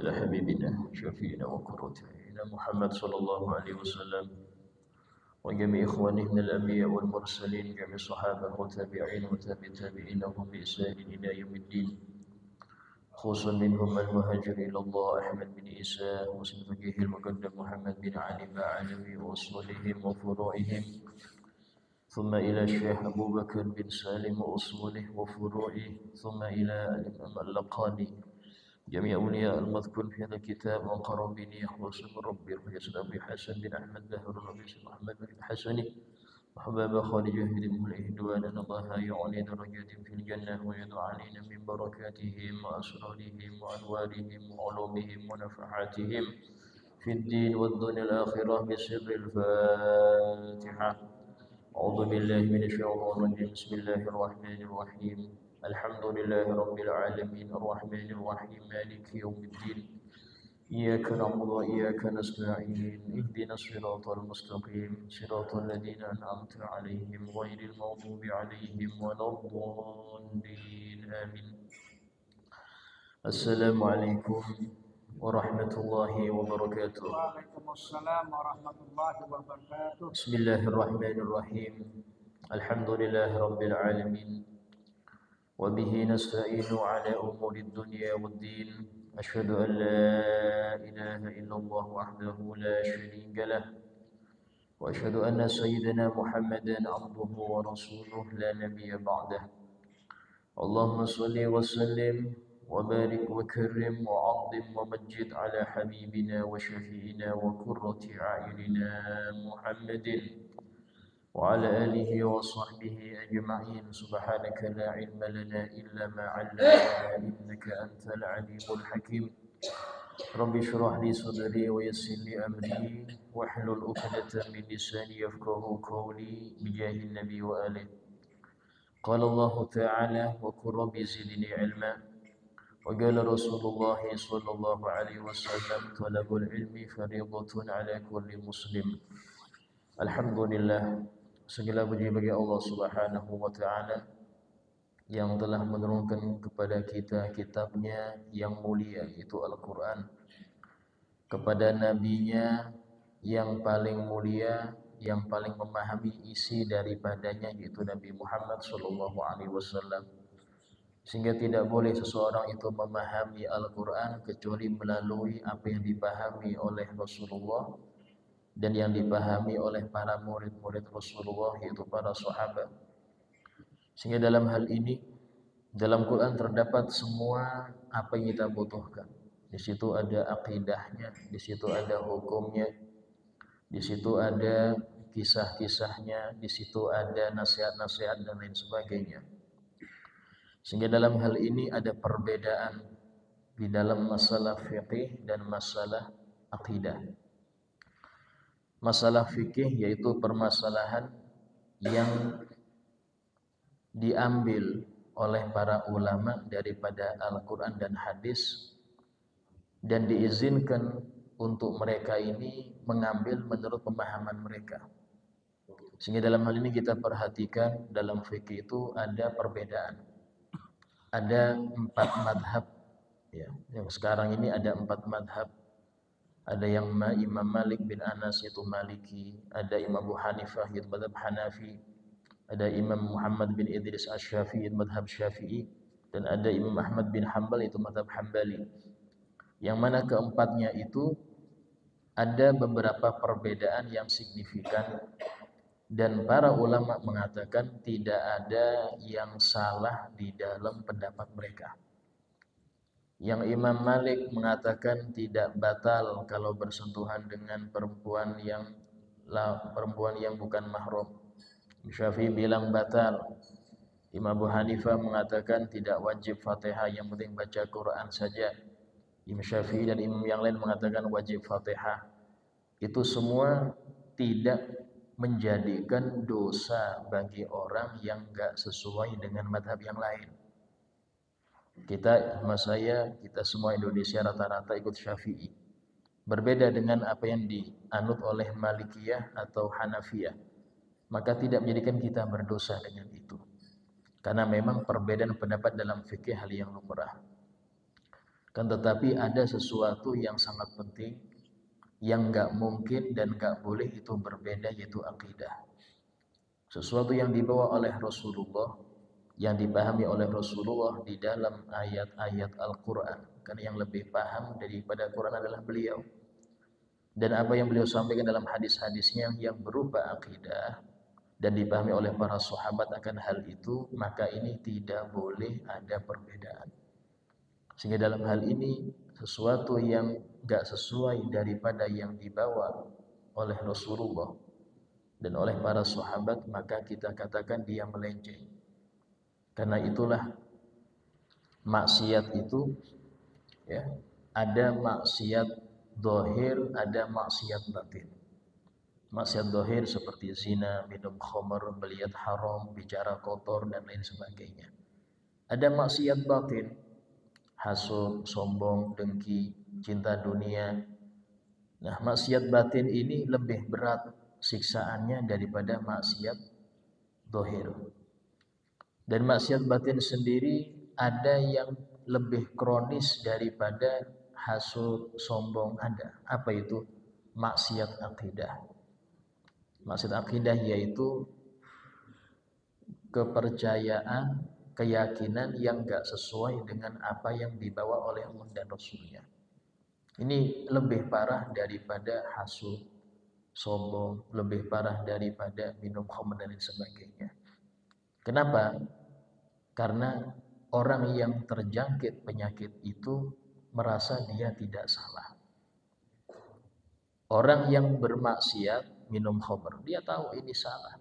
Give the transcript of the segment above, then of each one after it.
إلى حبيبنا شفينا وقرة أعيننا محمد صلى الله عليه وسلم وجميع إخوانه من الأنبياء والمرسلين جميع الصحابة والتابعين والتابعين لهم بإحسان إلى يوم الدين خصوصا منهم المهاجر إلى الله أحمد بن عيسى وسنفقيه المقدم محمد بن علي العلوي وأصولهم وفروعهم ثم إلى الشيخ أبو بكر بن سالم وأصوله وفروعه ثم إلى الإمام اللقاني جميع أولياء المذكور في هذا الكتاب وقرابين يخلص من ربي ويسد أبي حسن بن أحمد بهر الربيع محمد بن الحسني وحباب خالد بن الإهدوان أن الله يعلي درجات في الجنة ويدعو علينا من بركاتهم وأسرارهم وأنوارهم وعلومهم ونفحاتهم في الدين والدنيا الآخرة بسر الفاتحة. أعوذ بالله من الشيطان الرجيم بسم الله الرحمن الرحيم الحمد لله رب العالمين الرحمن الرحيم مالك يوم الدين إياك نعبد وإياك نستعين اهدنا الصراط المستقيم صراط الذين أنعمت عليهم غير المغضوب عليهم ولا الضالين آمين. السلام عليكم ورحمة الله وبركاته. وعليكم السلام ورحمة الله وبركاته. بسم الله الرحمن الرحيم الحمد لله رب العالمين وبه نستعين على أمور الدنيا والدين أشهد أن لا إله إلا الله وحده لا شريك له وأشهد أن سيدنا محمدا عبده ورسوله لا نبي بعده اللهم صل وسلم وبارك وكرم وعظم ومجد على حبيبنا وشفينا وقرة أعيننا محمد وعلى آله وصحبه أجمعين سبحانك لا علم لنا إلا ما علمتنا إنك أنت العليم الحكيم رب اشرح لي صدري ويسر لي أمري واحلل عقدة من لساني يفقهوا قولي بجاه النبي وآله. قال الله تعالى وقل رب زدني علما وقال رسول الله صلى الله عليه وسلم طلب العلم فريضة على كل مسلم. Alhamdulillah, segala puji bagi Allah Subhanahu wa taala yang telah menurunkan kepada kita kitabnya yang mulia yaitu Al-Qur'an, kepada nabinya yang paling mulia, yang paling memahami isi daripadanya yaitu Nabi Muhammad sallallahu alaihi wasallam. Sehingga tidak boleh seseorang itu memahami Al-Qur'an kecuali melalui apa yang dipahami oleh Rasulullah dan yang dipahami oleh para murid-murid Rasulullah yaitu para sahabat. Sehingga dalam hal ini dalam Quran terdapat semua apa yang kita butuhkan. Di situ ada akidahnya, di situ ada hukumnya, di situ ada kisah-kisahnya, di situ ada nasihat-nasihat dan lain sebagainya. Sehingga dalam hal ini ada perbedaan di dalam masalah fiqih dan masalah akidah. Masalah fikih yaitu permasalahan yang diambil oleh para ulama daripada Al-Quran dan hadis dan diizinkan untuk mereka ini mengambil menurut pemahaman mereka. Sehingga dalam hal ini kita perhatikan dalam fikih itu ada perbedaan. Ada 4 madhab ya. Yang sekarang ini ada 4 madhab. Ada yang Imam Malik bin Anas itu Maliki, ada Imam Abu Hanifah itu madhab Hanafi, ada Imam Muhammad bin Idris Asy-Syafi'i itu madhab Syafi'i, dan ada Imam Ahmad bin Hanbal itu madhab Hambali. Yang mana keempatnya itu ada beberapa perbedaan yang signifikan dan para ulama mengatakan tidak ada yang salah di dalam pendapat mereka. Yang Imam Malik mengatakan tidak batal kalau bersentuhan dengan perempuan yang bukan mahram. Syafi'i bilang batal. Imam Abu Hanifah mengatakan tidak wajib Fatihah, yang penting baca Quran saja. Imam Syafi'i dan imam yang lain mengatakan wajib Fatihah. Itu semua tidak menjadikan dosa bagi orang yang enggak sesuai dengan madhab yang lain. Kita semua Indonesia rata-rata ikut Syafi'i. Berbeda dengan apa yang dianut oleh Malikiyah atau Hanafiyah. Maka tidak menjadikan kita berdosa dengan itu. Karena memang perbedaan pendapat dalam fikih hal yang lumrah. Kan tetapi ada sesuatu yang sangat penting yang nggak mungkin dan nggak boleh itu berbeda, yaitu akidah. Sesuatu yang dibawa oleh Rasulullah, yang dipahami oleh Rasulullah di dalam ayat-ayat Al-Quran. Karena yang lebih paham daripada Quran adalah beliau. Dan apa yang beliau sampaikan dalam hadis-hadisnya yang berupa akidah dan dipahami oleh para sahabat akan hal itu, maka ini tidak boleh ada perbedaan. Sehingga dalam hal ini sesuatu yang gak sesuai daripada yang dibawa oleh Rasulullah dan oleh para sahabat, maka kita katakan dia melenceng. Karena itulah maksiat itu ya, ada maksiat dohir, ada maksiat batin. Maksiat dohir seperti zina, minum khamr, melihat haram, bicara kotor dan lain sebagainya. Ada maksiat batin, hasud, sombong, dengki, cinta dunia. Nah, maksiat batin ini lebih berat siksaannya daripada maksiat dohir. Dan maksiat batin sendiri ada yang lebih kronis daripada hasud, sombong ada. Apa itu? Maksiat akidah. Maksiat akidah yaitu kepercayaan, keyakinan yang gak sesuai dengan apa yang dibawa oleh Allah dan Rasulnya. Ini lebih parah daripada hasud, sombong, lebih parah daripada minum khamr dan lain sebagainya. Kenapa? Karena orang yang terjangkit penyakit itu merasa dia tidak salah. Orang yang bermaksiat, minum khamr, dia tahu ini salah.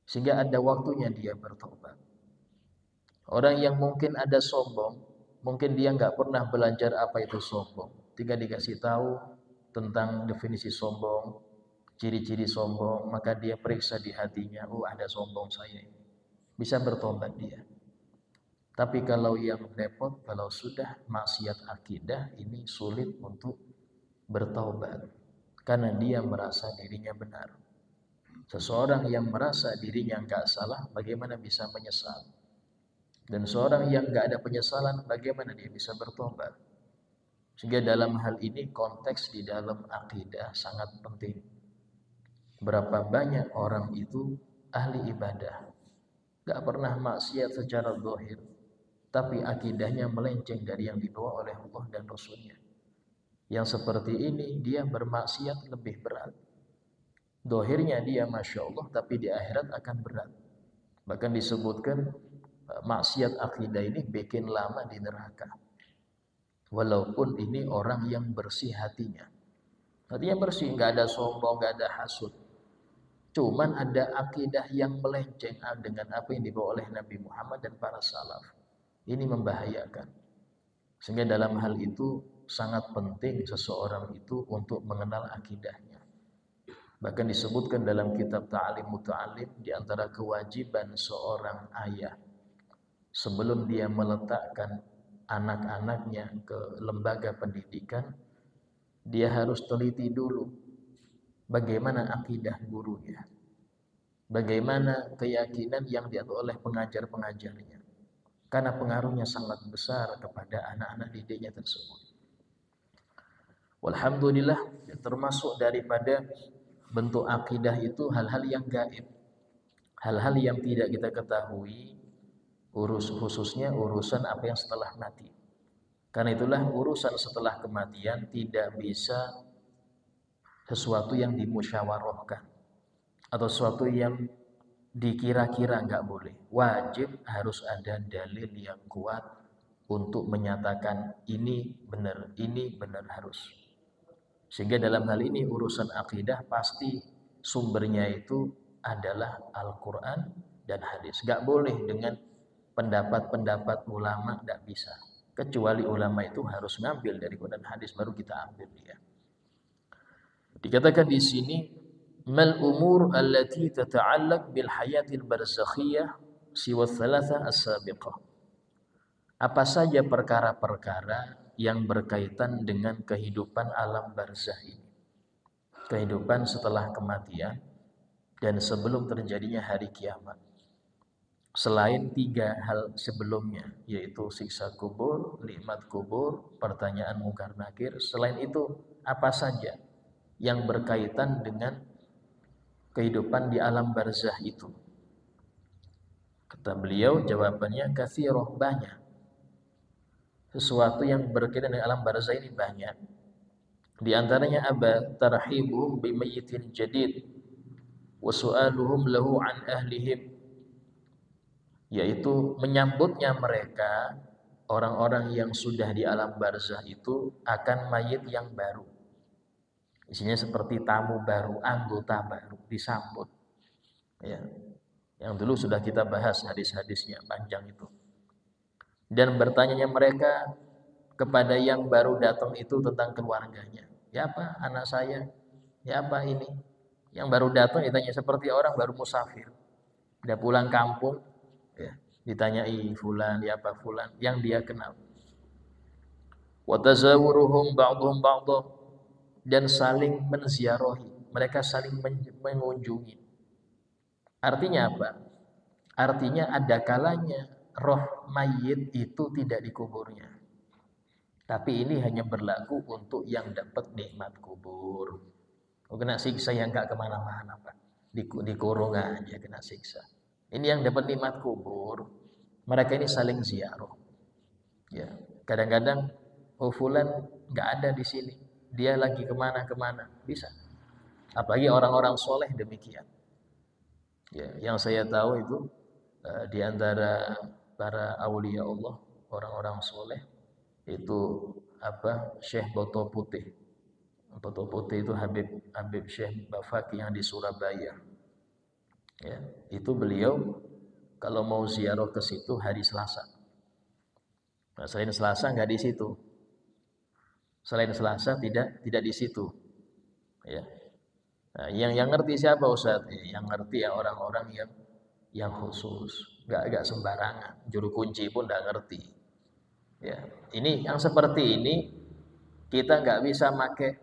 Sehingga ada waktunya dia bertobat. Orang yang mungkin ada sombong, mungkin dia nggak pernah belajar apa itu sombong. Tinggal dikasih tahu tentang definisi sombong, ciri-ciri sombong, maka dia periksa di hatinya, oh ada sombong saya. Bisa bertobat dia. Tapi kalau yang repot, kalau sudah maksiat akidah, ini sulit untuk bertaubat. Karena dia merasa dirinya benar. Seseorang yang merasa dirinya nggak salah, bagaimana bisa menyesal? Dan seorang yang nggak ada penyesalan, bagaimana dia bisa bertobat? Sehingga dalam hal ini konteks di dalam akidah sangat penting. Berapa banyak orang itu ahli ibadah, nggak pernah maksiat secara zahir, tapi akidahnya melenceng dari yang dibawa oleh Allah dan Rasulnya. Yang seperti ini dia bermaksiat lebih berat. Dohirnya dia Masya Allah, tapi di akhirat akan berat. Bahkan disebutkan maksiat akidah ini bikin lama di neraka. Walaupun ini orang yang bersih hatinya. Hatinya bersih, nggak ada sombong, nggak ada hasud. Cuman ada akidah yang melenceng dengan apa yang dibawa oleh Nabi Muhammad dan para salaf. Ini membahayakan. Sehingga dalam hal itu sangat penting seseorang itu untuk mengenal akidahnya. Bahkan disebutkan dalam kitab Ta'alim Muta'alim, di antara kewajiban seorang ayah sebelum dia meletakkan anak-anaknya ke lembaga pendidikan, dia harus teliti dulu bagaimana akidah gurunya, bagaimana keyakinan yang diatur oleh pengajar-pengajarnya, karena pengaruhnya sangat besar kepada anak-anak didiknya tersebut. Walhamdulillah, termasuk daripada bentuk akidah itu hal-hal yang gaib, hal-hal yang tidak kita ketahui, khususnya urusan apa yang setelah mati. Karena itulah urusan setelah kematian tidak bisa sesuatu yang dimusyawarahkan atau sesuatu yang dikira-kira, nggak boleh. Wajib harus ada dalil yang kuat untuk menyatakan ini benar harus. Sehingga dalam hal ini urusan akidah pasti sumbernya itu adalah Al-Quran dan hadis. Gak boleh dengan pendapat-pendapat ulama, gak bisa. Kecuali ulama itu harus ngambil dari Quran dan hadis, baru kita ambil dia. Dikatakan di sini, mal umur allati tata'allaq bil hayatil barzakhiyah siwa thalatha as-sabiqah. Apa saja perkara-perkara yang berkaitan dengan kehidupan alam barzah ini, kehidupan setelah kematian dan sebelum terjadinya hari kiamat. selain 3 hal sebelumnya, yaitu siksa kubur, nikmat kubur, pertanyaan mungkar nakir. Selain itu, apa saja yang berkaitan dengan kehidupan di alam barzah itu? Kata beliau, jawabannya katsirah, banyak. Sesuatu yang berkaitan dengan alam barzah ini banyak. Di antaranya tarhibuhum bimayyitin jadid wa su'aluhum lahu an ahlihim, yaitu menyambutnya mereka orang-orang yang sudah di alam barzah itu akan mayit yang baru. Isinya seperti tamu baru, anggota baru disambut. Ya. Yang dulu sudah kita bahas hadis-hadisnya panjang itu. Dan bertanyanya mereka kepada yang baru datang itu tentang keluarganya. Ya apa anak saya? Ya apa ini? Yang baru datang ditanya seperti orang baru musafir. Udah pulang kampung, ya, ditanyai fulan, ya apa fulan yang dia kenal. Wa tazawuruhum ba'dhum ba'dha, dan saling menziarahi, mereka saling mengunjungi. Artinya apa? Artinya ada kalanya roh mayit itu tidak dikuburnya. Tapi ini hanya berlaku untuk yang dapat nikmat kubur. Kena siksa yang gak kemana-mana, Pak. Dikurung aja kena siksa. Ini yang dapat nikmat kubur, mereka ini saling ziarah. Ya, kadang-kadang fulan nggak ada di sini, dia lagi kemana-kemana, bisa. Apalagi orang-orang soleh demikian. Ya, yang saya tahu itu di antara para aulia Allah, orang-orang soleh itu Syekh Boto Putih. Boto Putih itu Habib Syekh Bafaki yang di Surabaya. Ya, itu beliau kalau mau ziarah ke situ hari Selasa. Nah, selain Selasa nggak di situ. Selain Selasa tidak di situ. Ya. Nah, yang ngerti siapa Ustaz? Yang ngerti ya orang-orang yang khusus, nggak sembarangan. Juru kunci pun nggak ngerti. Ya, ini yang seperti ini kita nggak bisa make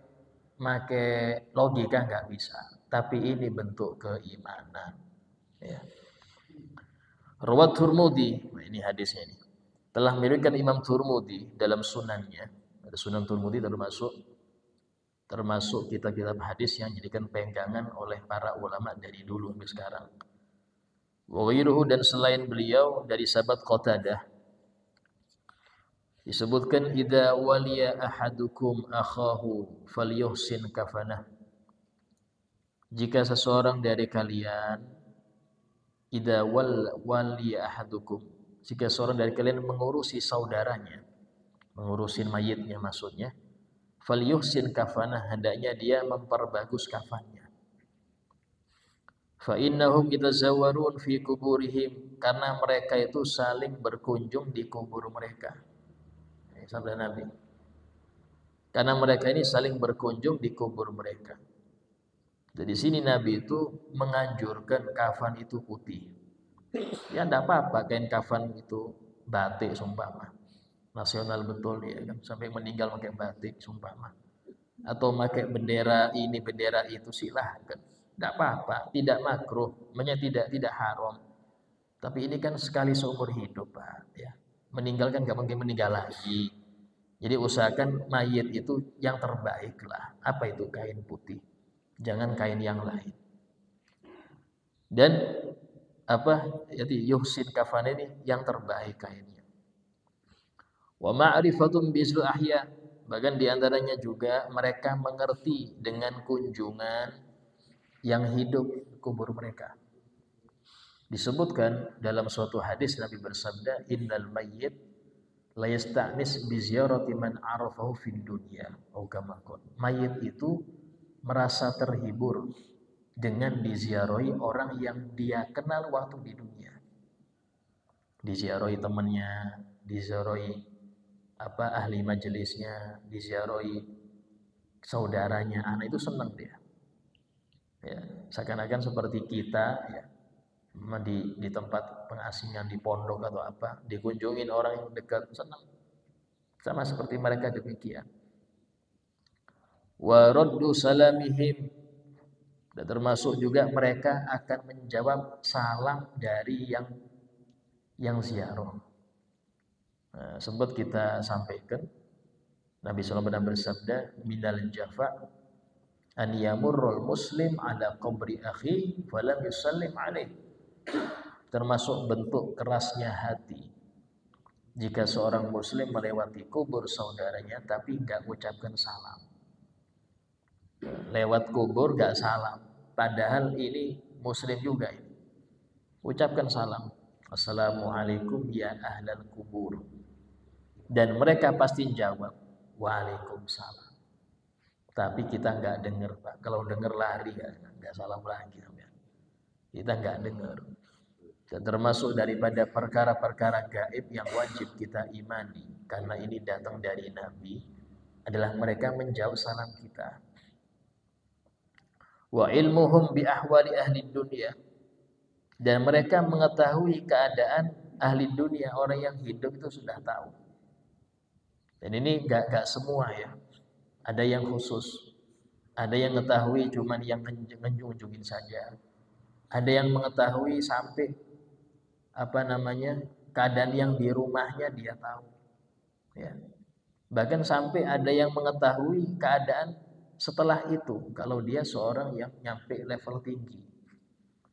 logika, nggak bisa. Tapi ini bentuk keimanan. Ya. Rawat Turmudi, nah ini hadisnya ini. Telah meriwayatkan Imam Turmudi dalam sunannya. Ada Sunan Turmudi termasuk kitab-kitab hadis yang dijadikan pegangan oleh para ulama dari dulu sampai sekarang. Wa ghairuhu, dan selain beliau dari sahabat Qatadah disebutkan idza waliya ahadukum akhahu falyuhsin kafanah. Jika seseorang dari kalian idza waliya ahadukum, jika seorang dari kalian mengurusi saudaranya, mengurusin mayitnya maksudnya, falyuhsin kafanah, hendaknya dia memperbagus kafannya. Fa innahum yatazawwarun fi kuburihim, karena mereka itu saling berkunjung di kubur mereka. Sabda Nabi. Karena mereka ini saling berkunjung di kubur mereka. Jadi sini Nabi itu menganjurkan kafan itu putih. Ya enggak apa-apa kain kafan itu batik sumpama. Nasional betul ya kan, sampai meninggal pakai batik sumpama. Atau pakai bendera ini bendera itu, silahkan. Enggak apa-apa, tidak makruh, tidak haram. Tapi ini kan sekali seumur hidup, Pak, ya. Meninggal kan enggak mungkin meninggal lagi. Jadi usahakan mayit itu yang terbaik lah. Apa itu? Kain putih. Jangan kain yang lain. Dan jadi yuhsin kafan ini yang terbaik kainnya. Wa ma'rifatun bizul ahya, bahkan diantaranya juga mereka mengerti dengan kunjungan yang hidup kubur mereka. Disebutkan dalam suatu hadis Nabi bersabda, innal mayyit la yasta'nis bi ziyarati man arafahu fid dunya. Mayit itu merasa terhibur dengan diziarahi orang yang dia kenal waktu di dunia. Diziarahi temannya, diziarahi ahli majelisnya, diziarahi saudaranya, anak itu senang dia. Ya, seakan-akan seperti kita ya, di tempat pengasingan di pondok atau apa, dikunjungin orang yang dekat, senang. Sama seperti mereka demikian. Wa raddu salamihim, dan termasuk juga mereka akan menjawab salam dari yang yang ziarah. Nah, sempat kita sampaikan Nabi SAW pernah bersabda, minal jafa an yamurrul muslim ala qabri akhi falam yusallim alaih. Termasuk bentuk kerasnya hati jika seorang muslim melewati kubur saudaranya tapi enggak ucapkan salam. Lewat kubur enggak salam, padahal ini muslim juga ini. Ucapkan salam. Assalamualaikum ya ahlal kubur. Dan mereka pasti jawab, waalaikumsalam. Tapi kita nggak dengar, Pak. Kalau dengar lari, nggak salam lagi. Kita nggak dengar. Dan termasuk daripada perkara-perkara gaib yang wajib kita imani, karena ini datang dari Nabi, adalah mereka menjawab salam kita. Wa ilmuhum bi ahwali ahli dunia. Dan mereka mengetahui keadaan ahli dunia, orang yang hidup itu sudah tahu. Dan ini gak semua ya. Ada yang khusus. Ada yang mengetahui cuman yang ngunjungin saja. Ada yang mengetahui sampai keadaan yang di rumahnya dia tahu. Ya. Bahkan sampai ada yang mengetahui keadaan setelah itu kalau dia seorang yang nyampe level tinggi.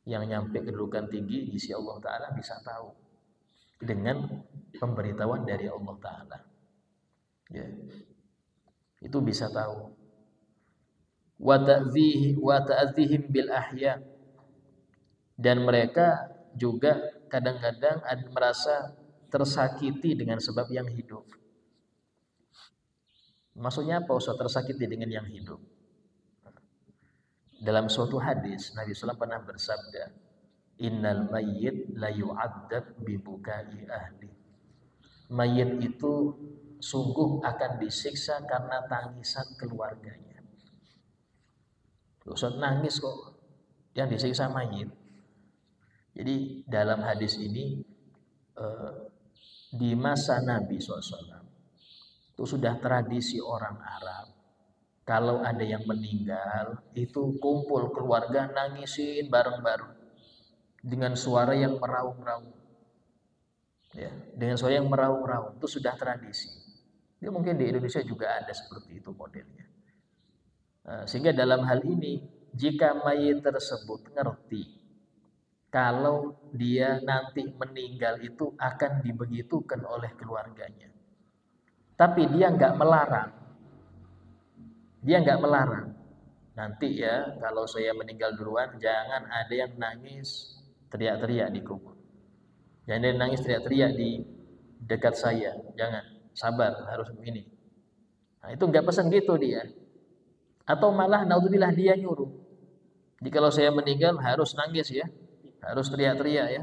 Yang nyampe kedudukan tinggi di sisi Allah Ta'ala bisa tahu dengan pemberitahuan dari Allah Ta'ala. Ya. Itu bisa tahu. Wa ta'dzihim bil ahya. Dan mereka juga kadang-kadang merasa tersakiti dengan sebab yang hidup. Maksudnya apa Ustaz tersakiti dengan yang hidup? Dalam suatu hadis Nabi SAW pernah bersabda, innal mayyit la yu'adzab bi bukai ahli. Mayit itu sungguh akan disiksa karena tangisan keluarganya. Ustaz nangis kok, yang disiksa mayit. Jadi dalam hadis ini di masa Nabi SAW itu sudah tradisi orang Arab. Kalau ada yang meninggal, itu kumpul keluarga nangisin bareng-bareng dengan suara yang meraung-raung. Ya, dengan suara yang meraung-raung itu sudah tradisi. Ya, mungkin di Indonesia juga ada seperti itu modelnya. Sehingga dalam hal ini, jika mayit tersebut ngerti kalau dia nanti meninggal itu akan dibegitukan oleh keluarganya, tapi dia nggak melarang. Dia nggak melarang. Nanti ya, kalau saya meninggal duluan, jangan ada yang nangis teriak-teriak di kubur. Jangan ada yang nangis teriak-teriak di dekat saya. Jangan, sabar, harus begini. Nah, itu nggak pesan gitu dia. Atau malah, naudzubillah dia nyuruh. Jadi kalau saya meninggal harus nangis ya, harus teriak-teriak ya.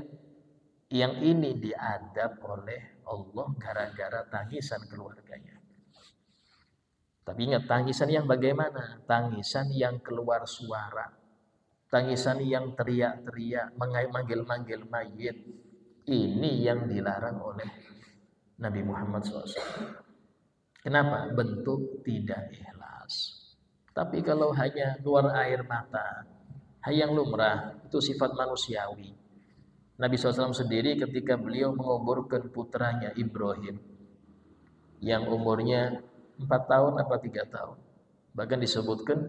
Yang ini diadab oleh Allah gara-gara tangisan keluarganya. Tapi ingat, tangisan yang bagaimana? Tangisan yang keluar suara. Tangisan yang teriak-teriak, manggil-manggil mayit. Ini yang dilarang oleh Nabi Muhammad SAW. Kenapa? Bentuk tidak ikhlas. Tapi kalau hanya keluar air mata, yang lumrah, itu sifat manusiawi. Nabi SAW sendiri ketika beliau menguburkan putranya Ibrahim, yang umurnya 4 tahun apa 3 tahun. Bahkan disebutkan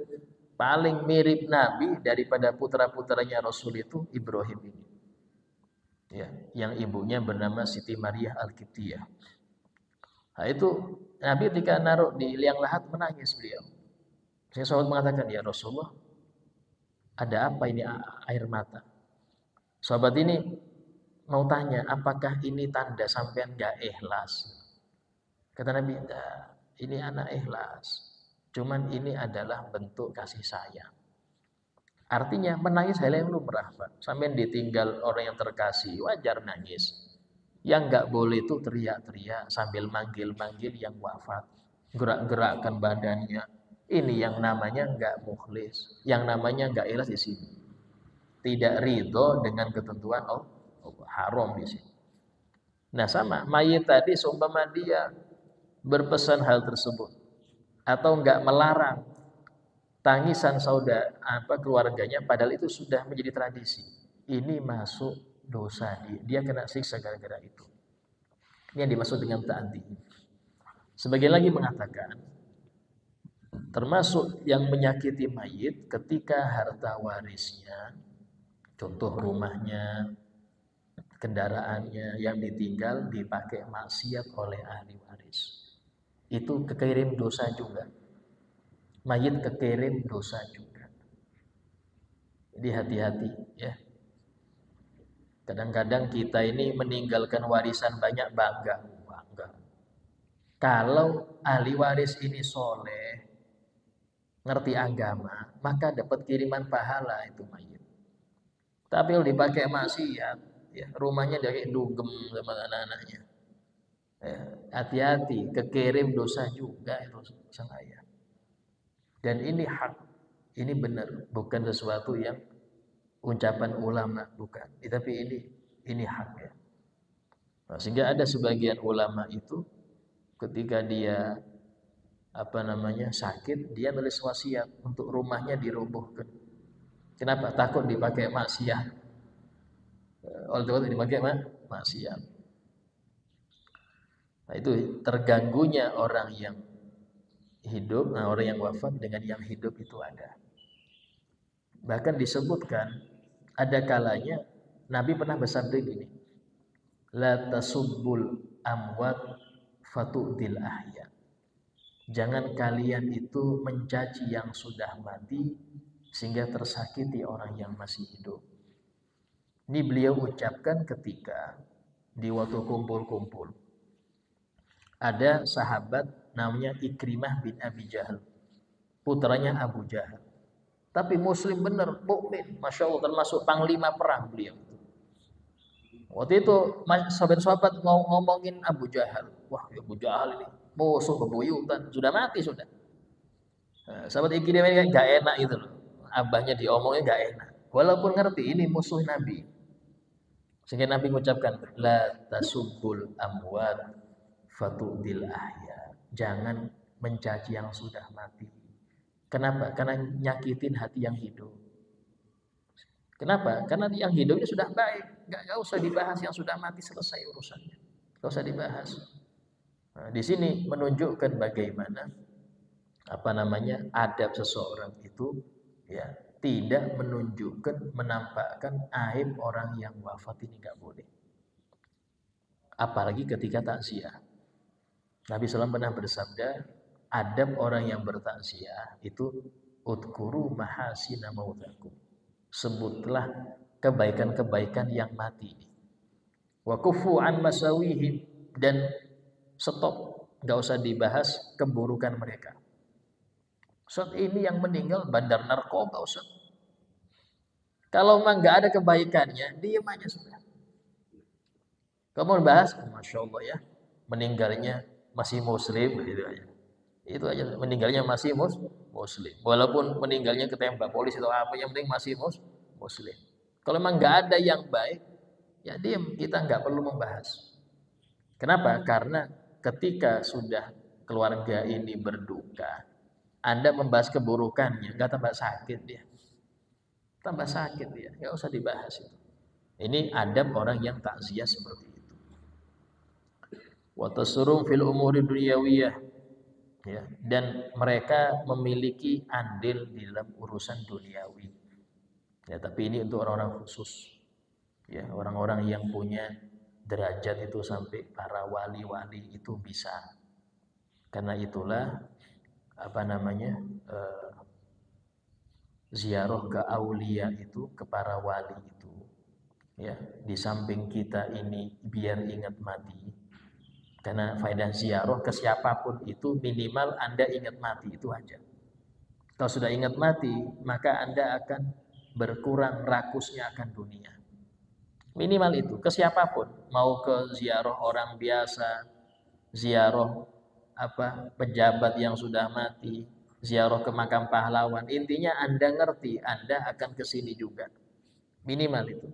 paling mirip Nabi daripada putra-putranya Rasul itu Ibrahim ini. Ya, yang ibunya bernama Siti Maria Al-Qibtiyah. Nah, itu Nabi ketika naruh di liang lahat menangis beliau. Saya sahabat mengatakan, ya Rasulullah, ada apa ini air mata? Sahabat ini mau tanya, apakah ini tanda sampean gak ikhlas? Kata Nabi, enggak. Ini anak ikhlas. Cuman ini adalah bentuk kasih sayang. Artinya menangis hal yang lumrah, Pak. Sampai ditinggal orang yang terkasih, wajar nangis. Yang enggak boleh itu teriak-teriak sambil manggil-manggil yang wafat. Gerak-gerakkan badannya. Ini yang namanya enggak mukhlis. Yang namanya enggak ikhlas di sini. Tidak ridho dengan ketentuan haram di sini. Nah sama, mayit tadi seumpama dia berpesan hal tersebut atau enggak melarang tangisan keluarganya, padahal itu sudah menjadi tradisi. Ini masuk dosa, dia kena siksa gara-gara itu. Ini yang dimaksud dengan ta'dib. Sebagian lagi mengatakan termasuk yang menyakiti mayit ketika harta warisnya, contoh rumahnya, kendaraannya yang ditinggal dipakai maksiat oleh ahli waris. Itu kekirim dosa juga. Mayit kekirim dosa juga. Jadi hati-hati ya. Kadang-kadang kita ini meninggalkan warisan banyak bangga. Kalau ahli waris ini soleh, ngerti agama, maka dapat kiriman pahala itu mayit. Tapi kalau dipakai maksiat, ya, rumahnya dari dugem sama anak-anaknya. Hati-hati, kekirim dosa juga itu sang ayah. Dan ini hak, ini benar, bukan sesuatu yang ucapan ulama, bukan. Tapi ini hak ya. Nah, sehingga ada sebagian ulama itu ketika dia sakit, dia nulis wasiat untuk rumahnya dirobohkan. Kenapa? Takut dipakai maksiat. Oleh itu dipakai maksiat. Nah, itu terganggunya orang yang hidup, orang yang wafat dengan yang hidup itu ada. Bahkan disebutkan ada kalanya Nabi pernah bersabda gini, la tasubbul amwat fatu'dil ahya. Jangan kalian itu mencaci yang sudah mati sehingga tersakiti orang yang masih hidup. Ini beliau ucapkan ketika di waktu kumpul-kumpul. Ada sahabat namanya Ikrimah bin Abi Jahal, putranya Abu Jahal. Tapi muslim benar, mukmin, masya Allah, termasuk panglima perang beliau. Waktu itu sahabat-sahabat ngomongin Abu Jahal. Wah, Abu Jahal ini musuh bebuyutan, sudah mati sudah. Nah, sahabat Ikrimah ini gak enak itu loh. Abahnya diomongin gak enak. Walaupun ngerti ini musuh Nabi. Sehingga Nabi mengucapkan la tasubbul amwat fatu'dil ahya. Jangan mencaci yang sudah mati. Kenapa? Karena nyakitin hati yang hidup. Kenapa? Karena yang hidup ini sudah baik. Gak usah dibahas yang sudah mati, selesai urusannya. Gak usah dibahas. Nah, di sini menunjukkan bagaimana adab seseorang itu ya tidak menunjukkan, menampakkan aib orang yang wafat ini gak boleh. Apalagi ketika takziah. Nabi SAW pernah bersabda, adab orang yang bertakziah itu udkuru mahasina mautakum. Sebutlah kebaikan-kebaikan yang mati. Wa kufu an masawihim, dan stop, gak usah dibahas keburukan mereka. Ustaz, ini yang meninggal bandar narkoba, Ustaz. Kalau memang gak ada kebaikannya, diam aja sudah. Kamu bahas, Masya Allah ya, meninggalnya masih muslim, gitu aja. Itu aja, meninggalnya masih muslim. Walaupun meninggalnya ketembak polisi atau apa, yang penting masih muslim. Kalau memang gak ada yang baik, ya diam, kita gak perlu membahas. Kenapa? Karena ketika sudah keluarga ini berduka, Anda membahas keburukannya, gak tambah sakit dia. Tambah sakit dia, gak usah dibahas itu. Ini adab orang yang takziah seperti itu. Wa tasrum fil umuri dunyawiyah, ya, dan mereka memiliki andil di dalam urusan duniawi. Ya, tapi ini untuk orang-orang khusus. Ya, orang-orang yang punya derajat itu sampai para wali-wali itu bisa. Karena itulah ziarah ke aulia itu, ke para wali itu, ya, di samping kita ini biar ingat mati. Karena faedah ziarah ke siapapun itu minimal Anda ingat mati, itu aja. Kalau sudah ingat mati, maka Anda akan berkurang rakusnya akan dunia. Minimal itu, ke siapapun, mau ke ziarah orang biasa, ziarah pejabat yang sudah mati, ziarah ke makam pahlawan. Intinya Anda ngerti, Anda akan ke sini juga. Minimal itu.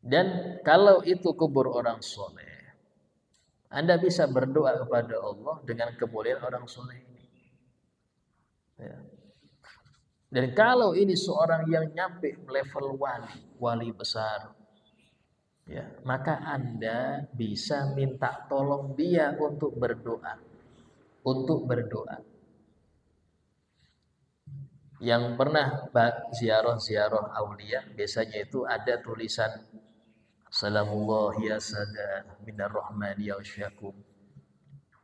Dan kalau itu kubur orang soleh, Anda bisa berdoa kepada Allah dengan kemuliaan orang soleh ini. Ya. Dan kalau ini seorang yang nyampe level wali besar, ya, maka Anda bisa minta tolong dia untuk berdoa. Untuk berdoa. Yang pernah ziarah-ziarah aulia, biasanya itu ada tulisan Salamullah ya sada minar rahman ya usyakum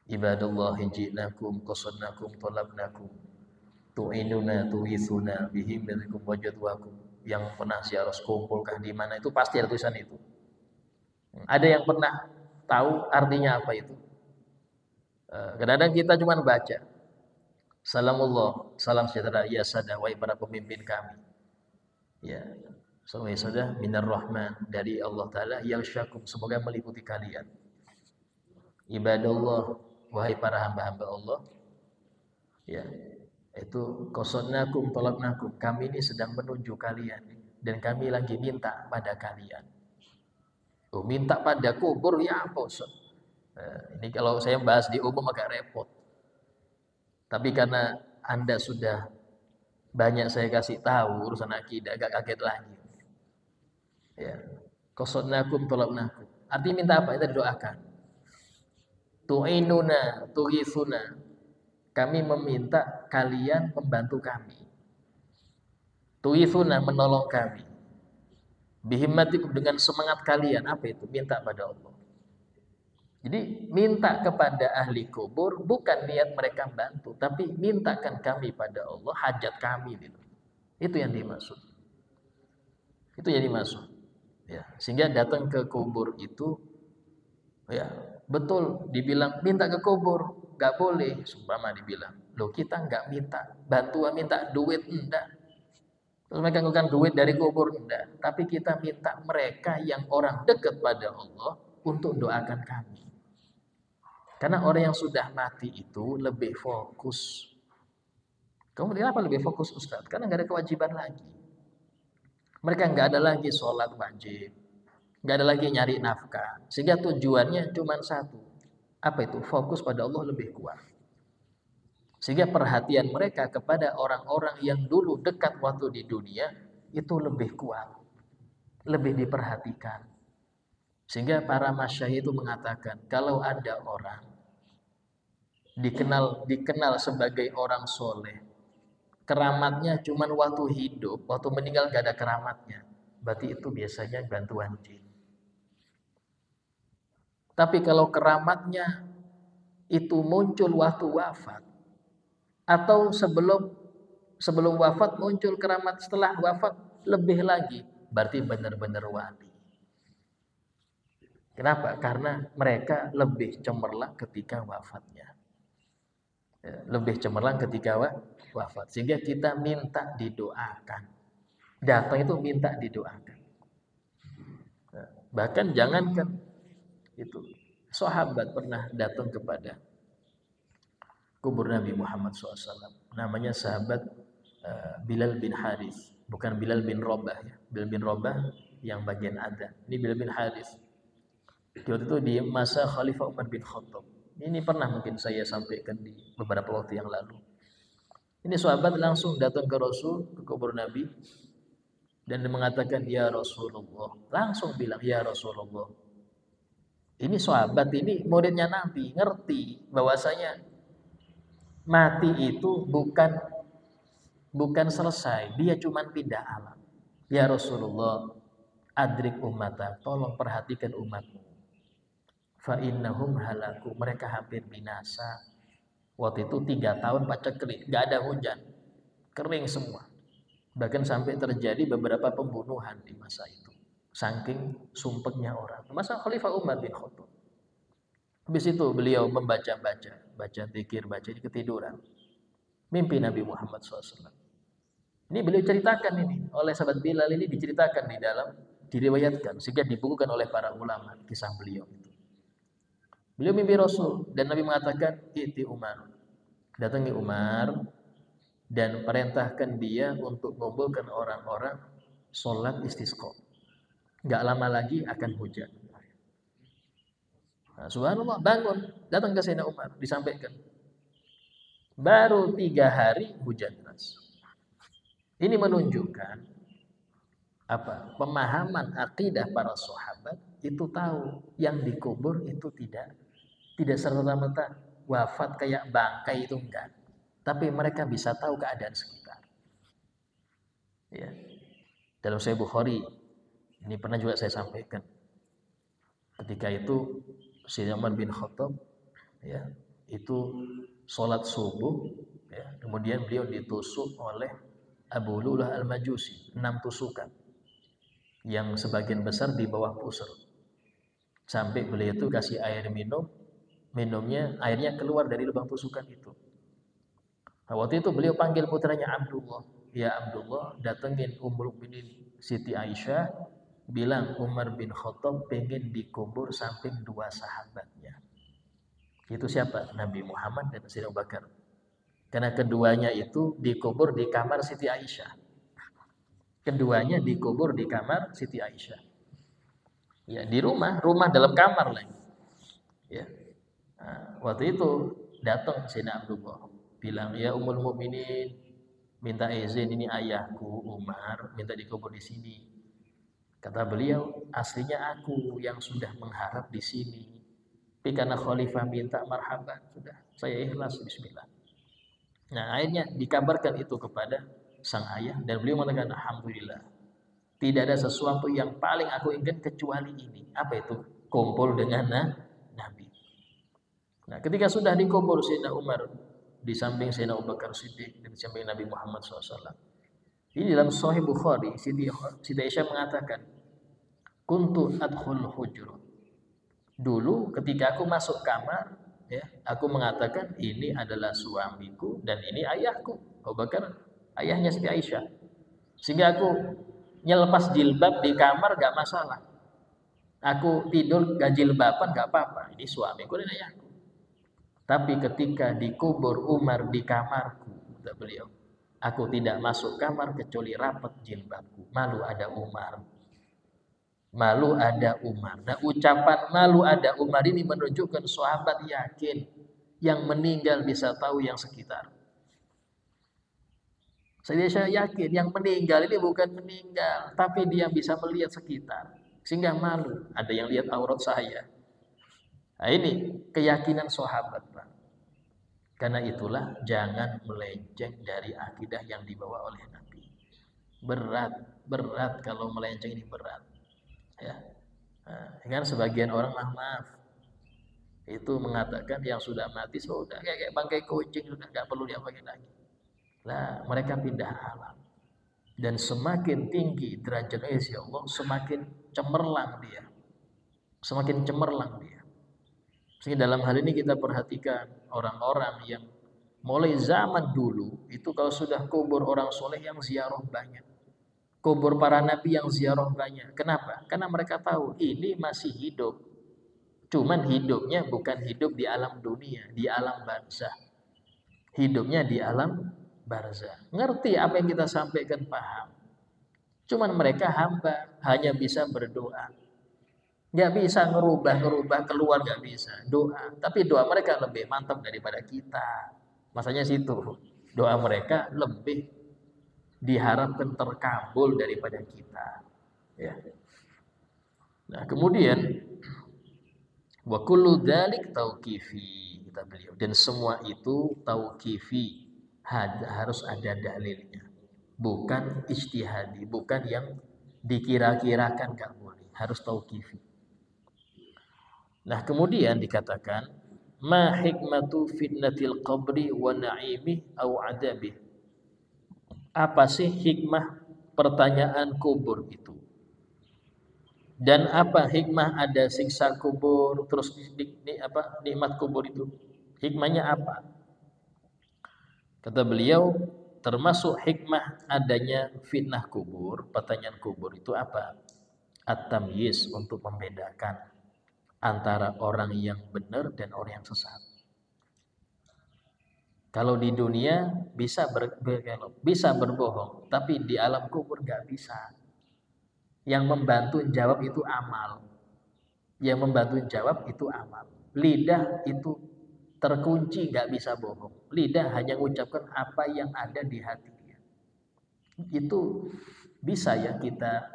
ibadallahi ji'nakum qasadnakum talabnakum tu'inuna tu'ithuna bihim bikum wajadwakum. Yang pernah ziarah kumpulkah di mana, itu pasti ada tulisan itu. Ada yang pernah tahu artinya apa itu? Kadang-kadang kita cuma baca Salamullah, salam sejahtera ya sada, wahai para pemimpin kami. Ya, wahai sada minar rahman, dari Allah Ta'ala, yang syakum, semoga meliputi kalian. Ibadallah, wahai para hamba-hamba Allah. Ya, itu qasodnakum talabnakum, kami ini sedang menuju kalian dan kami lagi minta pada kalian. Oh, minta pada kubur ya apa Ustaz? Ini kalau saya bahas di umum agak repot. Tapi karena Anda sudah banyak saya kasih tahu urusan akidah, agak kaget lagi. Ya. Qasodnakum talabnakum. Artinya minta apa? Kita doakan. Tu'inuna, tughithuna. Kami meminta kalian membantu kami. Tughithuna, menolong kami. Bihimmatikum, dengan semangat kalian. Apa itu? Minta pada Allah. Jadi minta kepada ahli kubur bukan niat mereka bantu, tapi mintakan kami pada Allah hajat kami gitu. Itu yang dimaksud. Itu yang dimaksud. Ya, sehingga datang ke kubur itu ya, betul dibilang minta ke kubur, enggak boleh. Sumpama dibilang, "Loh, kita enggak minta bantuan, minta duit enggak." Terus mereka ngangkat duit dari kubur enggak, tapi kita minta mereka yang orang dekat pada Allah untuk doakan kami. Karena orang yang sudah mati itu lebih fokus. Kemudian apa lebih fokus Ustaz? Karena nggak ada kewajiban lagi. Mereka nggak ada lagi sholat wajib, nggak ada lagi nyari nafkah. Sehingga tujuannya cuma satu. Apa itu? Fokus pada Allah lebih kuat. Sehingga perhatian mereka kepada orang-orang yang dulu dekat waktu di dunia itu lebih kuat, lebih diperhatikan. Sehingga para masyayikh itu mengatakan, kalau ada orang dikenal sebagai orang soleh, keramatnya cuma waktu hidup, waktu meninggal gak ada keramatnya, berarti itu biasanya bantuan jin. Tapi kalau keramatnya itu muncul waktu wafat, atau sebelum wafat muncul keramat, setelah wafat lebih lagi, berarti benar-benar wali. Kenapa? Karena mereka lebih cemerlang ketika wafatnya. Lebih cemerlang ketika wafat. Sehingga kita minta didoakan. Datang itu minta didoakan. Bahkan jangankan itu, sahabat pernah datang kepada kubur Nabi Muhammad SAW. Namanya sahabat Bilal bin Harith. Bukan Bilal bin Rabah ya. Bilal bin Rabah yang bagian ada. Ini Bilal bin Harith. Waktu itu di masa Khalifah Umar bin Khattab. Ini pernah mungkin saya sampaikan di beberapa waktu yang lalu. Ini sahabat langsung datang ke Rasul, ke kubur Nabi, dan mengatakan, "Ya Rasulullah." Langsung bilang, "Ya Rasulullah." Ini sahabat ini muridnya Nabi, ngerti bahwasanya mati itu bukan selesai, dia cuma pindah alam. "Ya Rasulullah, adrik ummata, tolong perhatikan umatmu. Fa innahum halaku, mereka hampir binasa." Waktu itu 3 tahun paceklik, nggak ada hujan, kering semua. Bahkan sampai terjadi beberapa pembunuhan di masa itu, saking sumpeknya orang. Masa Khalifah Umar bin Khattab. Habis itu beliau baca zikir, baca di ketiduran. Mimpi Nabi Muhammad SAW. Ini beliau ceritakan ini oleh sahabat Bilal, ini diceritakan di dalam, diriwayatkan sehingga dibukukan oleh para ulama kisah beliau itu. Beliau mimpi Rasul dan Nabi mengatakan, "Iti Umar." Datangi Umar dan perintahkan dia untuk mengumpulkan orang-orang sholat istisqa. Enggak lama lagi akan hujan. Nah, subhanallah, bangun, datang ke Sayyidina Umar, disampaikan. Baru 3 hari hujan deras. Ini menunjukkan apa? Pemahaman akidah para sahabat itu tahu, yang dikubur itu tidak serta-merta wafat kayak bangkai, itu enggak. Tapi mereka bisa tahu keadaan sekitar. Ya. Dalam Sahih Bukhari, ini pernah juga saya sampaikan. Ketika itu Sayyidina Umar bin Khattab, ya, itu sholat subuh, ya, kemudian beliau ditusuk oleh Abu Lu'lu'ah al-Majusi, 6 tusukan, yang sebagian besar di bawah pusar. Sampai beliau itu kasih air minum, minumnya airnya keluar dari lubang tusukan itu. Nah, waktu itu beliau panggil putranya Abdullah, ya Abdullah, datengin Ummul Mukminin Siti Aisyah, bilang Umar bin Khattab pengen dikubur samping 2 sahabatnya. Itu siapa? Nabi Muhammad dan Sayyidina Abu Bakar. Karena keduanya itu dikubur di kamar Siti Aisyah. Keduanya dikubur di kamar Siti Aisyah. Ya, di rumah dalam kamar lagi. Ya. Nah, waktu itu datang Sayyidina Abdullah, bilang, "Ya Ummul Mukminin, minta izin, ini ayahku Umar minta dikubur di sini." Kata beliau, "Aslinya aku yang sudah mengharap di sini. Tapi karena khalifah minta, marhaban, sudah, saya ikhlas, bismillah." Nah, akhirnya dikabarkan itu kepada sang ayah dan beliau mengatakan, "Alhamdulillah. Tidak ada sesuatu yang paling aku ingin kecuali ini." Apa itu? Kumpul dengan Nabi. Nah, ketika sudah dikubur Sayyidina Umar di samping Sayyidina Abu Bakar Siddiq dan di samping Nabi Muhammad SAW. Ini dalam Sahih Bukhari, Siti Aisyah mengatakan, "Kuntu adkhul hujur." Dulu ketika aku masuk kamar, ya, aku mengatakan ini adalah suamiku dan ini ayahku. Abu Bakar ayahnya Siti Aisyah. Sehingga aku nyelepas jilbab di kamar gak masalah. Aku tidur gak jilbaban gak apa-apa. Ini suamiku dan ayahku. Tapi ketika dikubur Umar di kamarku, kata beliau, aku tidak masuk kamar kecuali rapat jilbabku. Malu ada Umar. Malu ada Umar. Nah, ucapan malu ada Umar ini menunjukkan sahabat yakin yang meninggal bisa tahu yang sekitar. Saya yakin yang meninggal ini bukan meninggal, tapi dia bisa melihat sekitar, sehingga malu. Ada yang lihat aurat saya. Nah, ini keyakinan sahabat, Pak. Karena itulah jangan melenceng dari akidah yang dibawa oleh Nabi. Berat kalau melenceng ini berat. Ya. Nah, kan sebagian orang maaf itu mengatakan yang sudah mati sudah kayak bangkai kucing, sudah nggak perlu diapain lagi. Nah, mereka pindah alam. Dan semakin tinggi derajatnya ya Allah, semakin cemerlang dia. Semakin cemerlang dia. Sehingga dalam hal ini kita perhatikan orang-orang yang mulai zaman dulu itu kalau sudah kubur orang soleh yang ziarah banyak. Kubur para nabi yang ziarah banyak. Kenapa? Karena mereka tahu ini masih hidup. Cuman hidupnya bukan hidup di alam dunia, di alam barzah. Hidupnya di alam barzah. Ngerti apa yang kita sampaikan, paham. Cuman mereka hamba, hanya bisa berdoa. Nggak bisa ngerubah keluar, nggak bisa. Doa. Tapi doa mereka lebih mantap daripada kita. Masanya situ. Doa mereka lebih diharapkan terkabul daripada kita. Ya. Nah, kemudian wa kullu dzalik tauqifi, kata beliau, dan semua itu tauqifi, harus ada dalilnya, bukan ijtihadi, bukan yang dikira-kirakan, enggak boleh, harus tauqifi. Nah, kemudian dikatakan ma hikmatu fitnatil qabri wa na'imi au adabi. Apa sih hikmah pertanyaan kubur itu? Dan apa hikmah ada siksa kubur, terus nikmat kubur itu? Hikmahnya apa? Kata beliau, termasuk hikmah adanya fitnah kubur, pertanyaan kubur itu apa? At-tamyiz, untuk membedakan antara orang yang benar dan orang yang sesat. Kalau di dunia bisa berbohong, tapi di alam kubur nggak bisa. Yang membantu jawab itu amal. Yang membantu jawab itu amal. Lidah itu terkunci, nggak bisa bohong. Lidah hanya mengucapkan apa yang ada di hati dia. Itu bisa ya kita,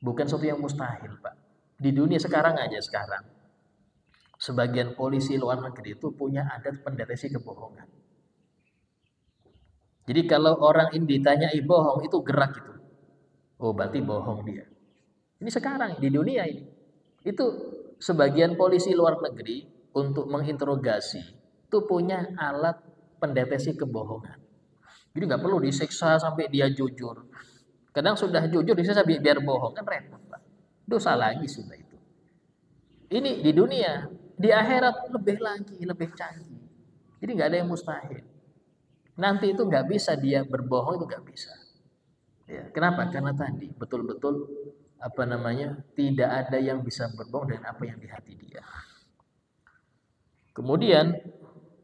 bukan sesuatu yang mustahil, Pak. Di dunia sekarang aja sekarang, sebagian polisi luar negeri itu punya adat pendeteksi kebohongan. Jadi kalau orang ini ditanyai bohong, itu gerak itu. Oh, berarti bohong dia. Ini sekarang di dunia ini. Itu sebagian polisi luar negeri untuk menginterogasi itu punya alat pendeteksi kebohongan. Jadi nggak perlu disiksa sampai dia jujur. Kadang sudah jujur disiksa biar bohong, kan repot, Pak. Dosa lagi sudah itu. Ini di dunia, di akhirat lebih lagi, lebih canggih. Jadi nggak ada yang mustahil. Nanti itu nggak bisa dia berbohong, itu nggak bisa. Ya, kenapa? Karena tadi betul-betul tidak ada yang bisa berbohong dengan apa yang di hati dia. Kemudian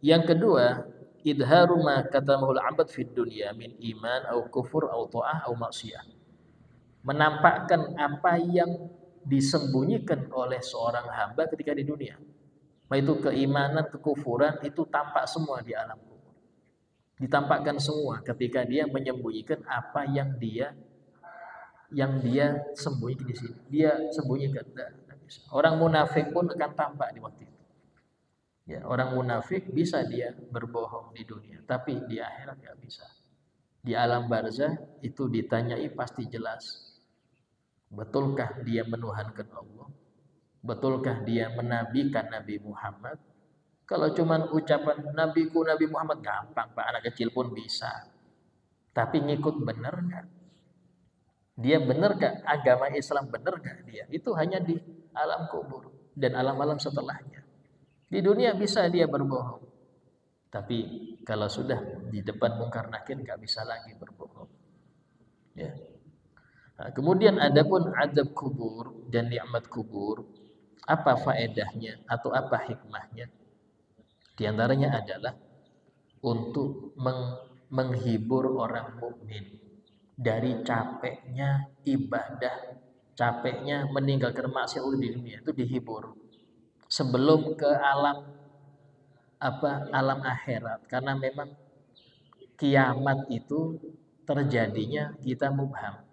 yang kedua, idharu ma katamahul abad fid dunya min iman au kufur au ta'ah au maksiyah. Menampakkan apa yang disembunyikan oleh seorang hamba ketika di dunia. Baik itu keimanan, kekufuran, itu tampak semua di alam kubur. Ditampakkan semua ketika dia menyembunyikan apa yang dia sembunyikan di sini. Dia sembunyikan. Orang munafik pun akan tampak di waktu itu. Ya, orang munafik bisa dia berbohong di dunia, tapi di akhirat nggak bisa. Di alam barzah itu ditanyai pasti jelas. Betulkah dia menuhankan Allah? Betulkah dia menabikan Nabi Muhammad? Kalau cuman ucapan nabiku Nabi Muhammad gampang, Pak, anak kecil pun bisa. Tapi ngikut bener nggak? Dia bener nggak? Agama Islam bener nggak dia? Itu hanya di alam kubur dan alam-alam setelahnya. Di dunia bisa dia berbohong, tapi kalau sudah di depan mungkar nakir nggak bisa lagi berbohong. Ya. Nah, kemudian adapun azab kubur dan nikmat kubur, apa faedahnya atau apa hikmahnya? Di antaranya adalah untuk menghibur orang mukmin dari capeknya ibadah, capeknya meninggalkan maksiat di dunia, itu dihibur sebelum ke alam akhirat, karena memang kiamat itu terjadinya kita mubham.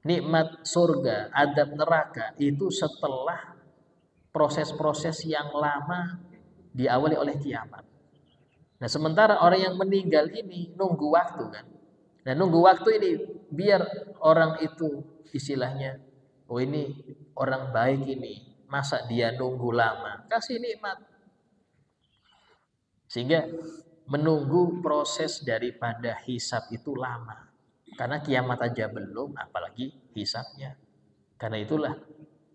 Nikmat surga, adab neraka itu setelah proses-proses yang lama diawali oleh kiamat. Nah, sementara orang yang meninggal ini nunggu waktu kan. Nah, nunggu waktu ini biar orang itu istilahnya, oh ini orang baik ini, masa dia nunggu lama? Kasih nikmat. Sehingga menunggu proses daripada hisab itu lama. Karena kiamat aja belum, apalagi hisabnya. Karena itulah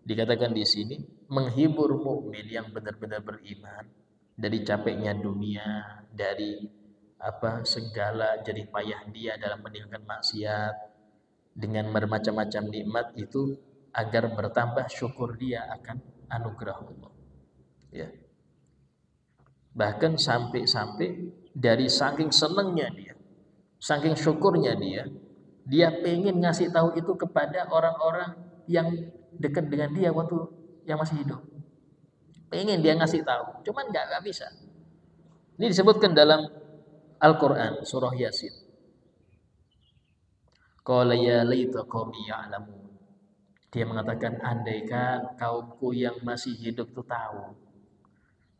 dikatakan di sini menghibur mukmin yang benar-benar beriman dari capeknya dunia, dari segala jerih payah dia dalam meninggalkan maksiat dengan bermacam-macam nikmat itu agar bertambah syukur dia akan anugerah Allah. Ya. Bahkan sampai dari saking senangnya dia, saking syukurnya dia pengen ngasih tahu itu kepada orang-orang yang dekat dengan dia waktu yang masih hidup. Pengen dia ngasih tahu, cuman nggak bisa. Ini disebutkan dalam Al-Quran surah Yasin. Qala ya laita qaumi ya'lamun. Dia mengatakan andaikan kaumku yang masih hidup itu tahu.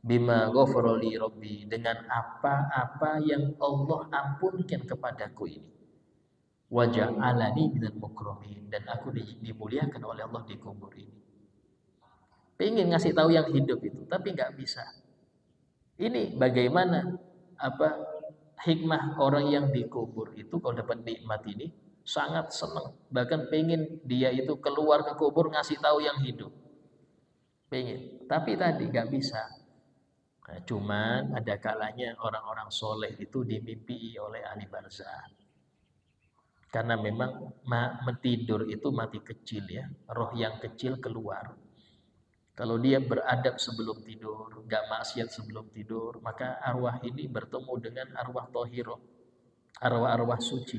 Bima ghafarali rabbi, dengan apa-apa yang Allah ampunkan kepadaku ini. Wa ja'alani minal mukramin, dan aku dimuliakan oleh Allah di kubur ini. Pengen ngasih tahu yang hidup itu, tapi nggak bisa. Ini bagaimana hikmah orang yang dikubur itu kalau dapat nikmat ini sangat senang, bahkan pengen dia itu keluar ke kubur ngasih tahu yang hidup. Pengen, tapi tadi nggak bisa. Nah, cuman ada kalanya orang-orang soleh itu dimimpi oleh ahli barzah. Karena memang tidur itu mati kecil ya, roh yang kecil keluar. Kalau dia beradab sebelum tidur, gak maksiat sebelum tidur, maka arwah ini bertemu dengan arwah tohiroh, arwah-arwah suci.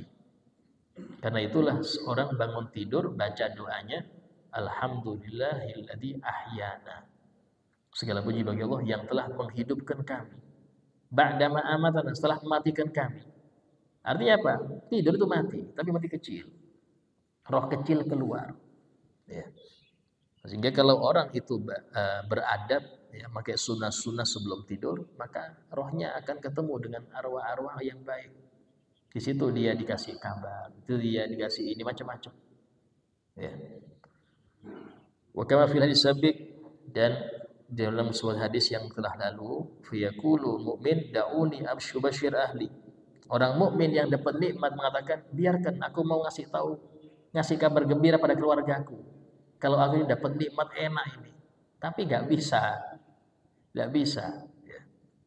Karena itulah seorang bangun tidur baca doanya, Alhamdulillahilladzi ahyana. Segala puji bagi Allah yang telah menghidupkan kami. Ba'dama amatana, setelah mematikan kami. Artinya apa? Tidur itu mati, tapi mati kecil. Roh kecil keluar. Ya. Sehingga kalau orang itu beradab, ya, pakai sunnah-sunnah sebelum tidur, maka rohnya akan ketemu dengan arwah-arwah yang baik. Di situ dia dikasih kabar, itu dia dikasih ini macam-macam. Ya. Wa kama fil hadis sabiq, dan dalam sebuah hadis yang telah lalu, fiyaqulu mu'min da'uni absyu basyir ahli. Orang mukmin yang dapat nikmat mengatakan, biarkan aku mau ngasih kabar gembira pada keluargaku. Kalau aku ini dapat nikmat enak ini, tapi nggak bisa. Ya.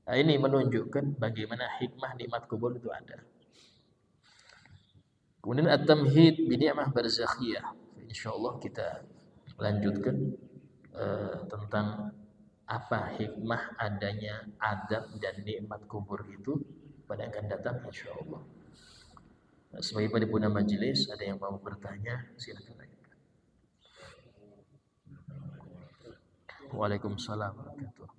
Nah, ini menunjukkan bagaimana hikmah nikmat kubur itu ada. Kemudian at-tamhid bi ni'mah barzakhiyah. Insyaallah kita lanjutkan tentang apa hikmah adanya adab dan nikmat kubur itu pada akan datang insyaallah. Sebagai paripurna majelis, ada yang mau bertanya, silakan. Waalaikumsalam warahmatullahi wabarakatuh.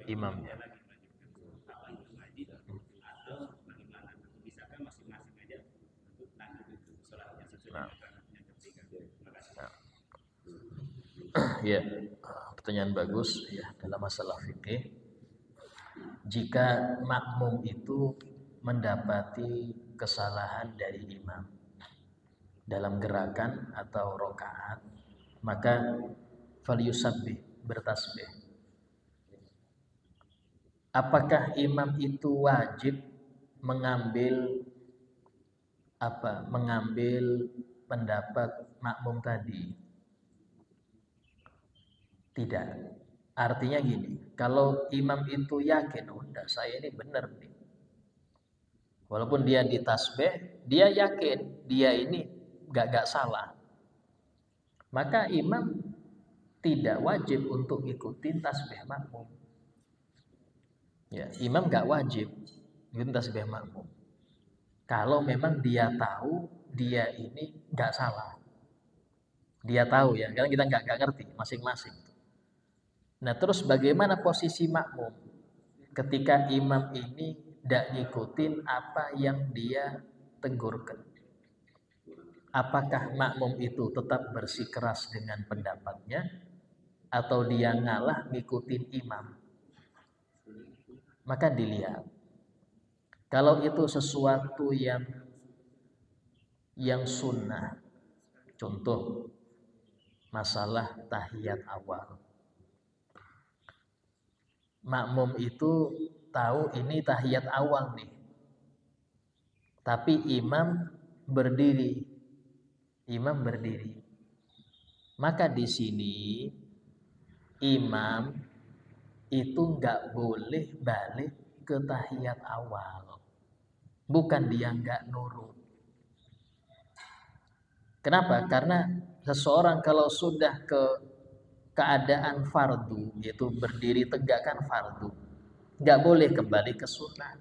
Imamnya. Ya, pertanyaan bagus ya dalam masalah fikih. Jika makmum itu mendapati kesalahan dari imam dalam gerakan atau rokaat, maka falyusabbih, bertasbih. Apakah imam itu wajib mengambil pendapat makmum tadi? Tidak. Artinya gini, kalau imam itu yakin, udah saya ini benar nih. Walaupun dia ditasbih, dia yakin dia ini gak salah. Maka imam tidak wajib untuk ikutin tasbih makmum. Ya, imam gak wajib ikutin tasbih makmum. Kalau memang dia tahu dia ini gak salah. Dia tahu ya, karena kita gak ngerti masing-masing. Nah, terus bagaimana posisi makmum ketika imam ini tidak ngikutin apa yang dia tegurkan? Apakah makmum itu tetap bersikeras dengan pendapatnya atau dia ngalah ngikutin imam? Maka dilihat. Kalau itu sesuatu yang sunnah, contoh masalah tahiyat awal. Makmum itu tahu ini tahiyat awal nih. Tapi imam berdiri. Maka di sini imam itu nggak boleh balik ke tahiyat awal. Bukan dia nggak nurut. Kenapa? Karena seseorang kalau sudah ke keadaan fardu, yaitu berdiri tegak kan fardu, nggak boleh kembali ke sunnah.